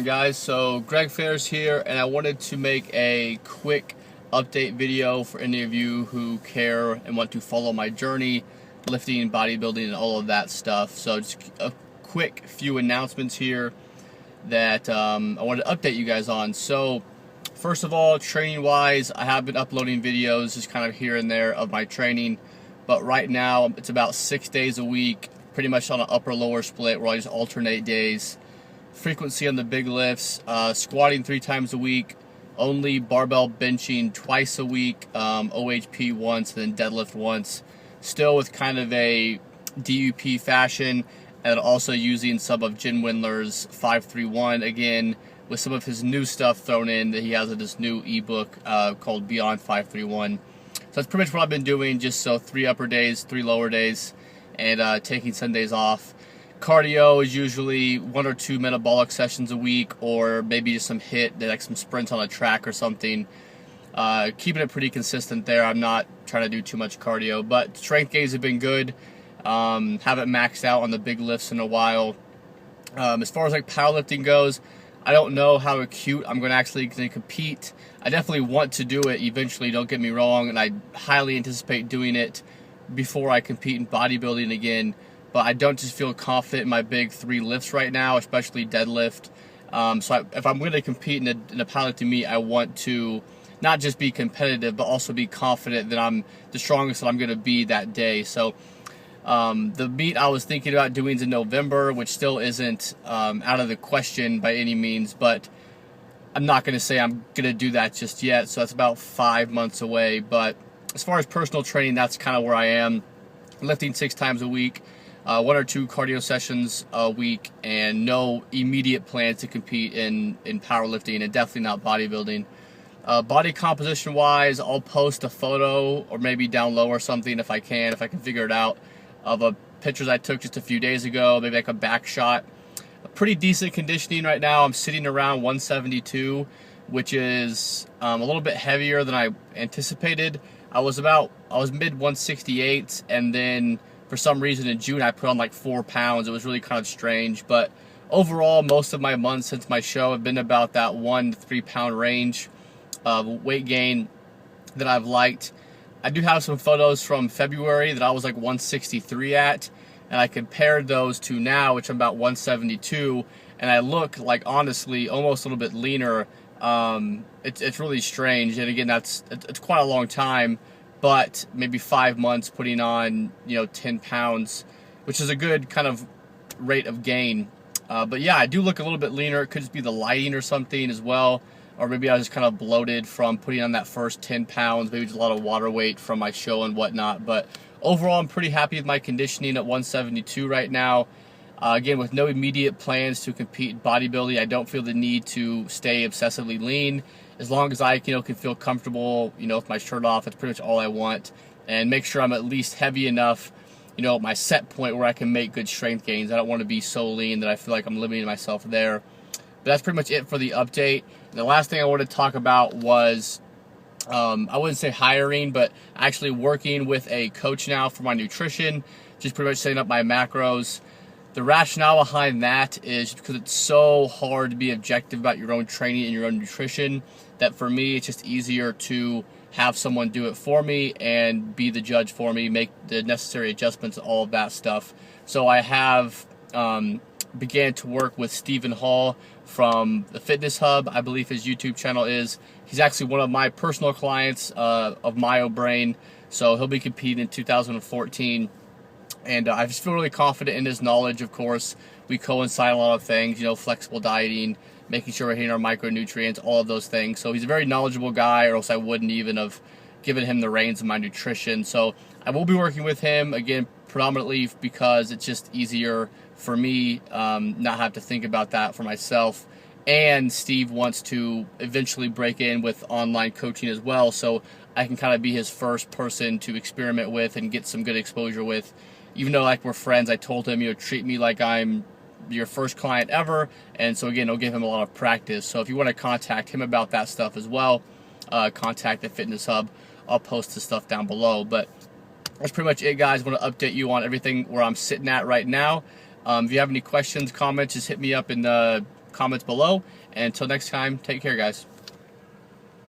on, guys? So Greg Ferris here, and I wanted to make a quick update video for any of you who care and want to follow my journey, lifting, bodybuilding, and all of that stuff. So just a quick few announcements here that I wanted to update you guys on. So first of all, training wise, I have been uploading videos just kind of here and there of my training, but right now it's about 6 days a week, pretty much on an upper lower split where I just alternate days. Frequency on the big lifts, squatting 3 times a week, only barbell benching twice a week, OHP once, and then deadlift once. Still with kind of a DUP fashion, and also using some of Jim Windler's 531 again, with some of his new stuff thrown in that he has in this new ebook called Beyond 531. So that's pretty much what I've been doing, just so 3 upper days, 3 lower days, and taking Sundays off. Cardio is usually 1 or 2 metabolic sessions a week, or maybe just some HIIT, like some sprints on a track or something. Keeping it pretty consistent there. I'm not trying to do too much cardio, but strength gains have been good. Haven't maxed out on the big lifts in a while. As far as like powerlifting goes, I don't know how acute I'm going to actually compete. I definitely want to do it eventually, don't get me wrong, and I highly anticipate doing it before I compete in bodybuilding again. But I don't just feel confident in my big 3 lifts right now, especially deadlift. If I'm going to compete in a powerlifting meet, I want to not just be competitive, but also be confident that I'm the strongest that I'm going to be that day. So the meet I was thinking about doing is in November, which still isn't out of the question by any means, but I'm not going to say I'm going to do that just yet. So that's about 5 months away. But as far as personal training, that's kind of where I am. Lifting 6 times a week. 1 or 2 cardio sessions a week, and no immediate plans to compete in powerlifting, and definitely not bodybuilding. Body composition wise, I'll post a photo or maybe down low or something if I can figure it out, of pictures I took just a few days ago, maybe like a back shot. A pretty decent conditioning right now. I'm sitting around 172, which is a little bit heavier than I anticipated. I was mid 168, and then for some reason in June I put on like 4 pounds. It was really kind of strange, but overall most of my months since my show have been about that 1 to 3 pound range of weight gain that I've liked. I do have some photos from February that I was like 163 at, and I compared those to now, which I'm about 172, and I look like, honestly, almost a little bit leaner. It's really strange, and again, it's quite a long time, but maybe 5 months putting on, 10 pounds, which is a good kind of rate of gain. But yeah, I do look a little bit leaner. It could just be the lighting or something as well, or maybe I was just kind of bloated from putting on that first 10 pounds, maybe just a lot of water weight from my show and whatnot. But overall, I'm pretty happy with my conditioning at 172 right now. Again, with no immediate plans to compete in bodybuilding, I don't feel the need to stay obsessively lean. As long as I can feel comfortable, with my shirt off, that's pretty much all I want. And make sure I'm at least heavy enough, at my set point where I can make good strength gains. I don't want to be so lean that I feel like I'm limiting myself there. But that's pretty much it for the update. And the last thing I wanted to talk about was, I wouldn't say hiring, but actually working with a coach now for my nutrition, just pretty much setting up my macros. The rationale behind that is because it's so hard to be objective about your own training and your own nutrition that for me it's just easier to have someone do it for me and be the judge for me, make the necessary adjustments, all of that stuff. So I have began to work with Stephen Hall from the Fitness Hub, I believe his YouTube channel is. He's actually one of my personal clients of MyoBrain, so he'll be competing in 2014. And I just feel really confident in his knowledge, of course. We coincide a lot of things, flexible dieting, making sure we're hitting our micronutrients, all of those things. So he's a very knowledgeable guy, or else I wouldn't even have given him the reins of my nutrition. So I will be working with him, again, predominantly because it's just easier for me, not have to think about that for myself. And Steve wants to eventually break in with online coaching as well, so I can kind of be his first person to experiment with and get some good exposure with. Even though like we're friends, I told him, treat me like I'm your first client ever. And so again, it'll give him a lot of practice. So if you want to contact him about that stuff as well, contact the Fitness Hub. I'll post the stuff down below. But that's pretty much it, guys. I want to update you on everything where I'm sitting at right now. If you have any questions, comments, just hit me up in the comments below. And until next time, take care, guys.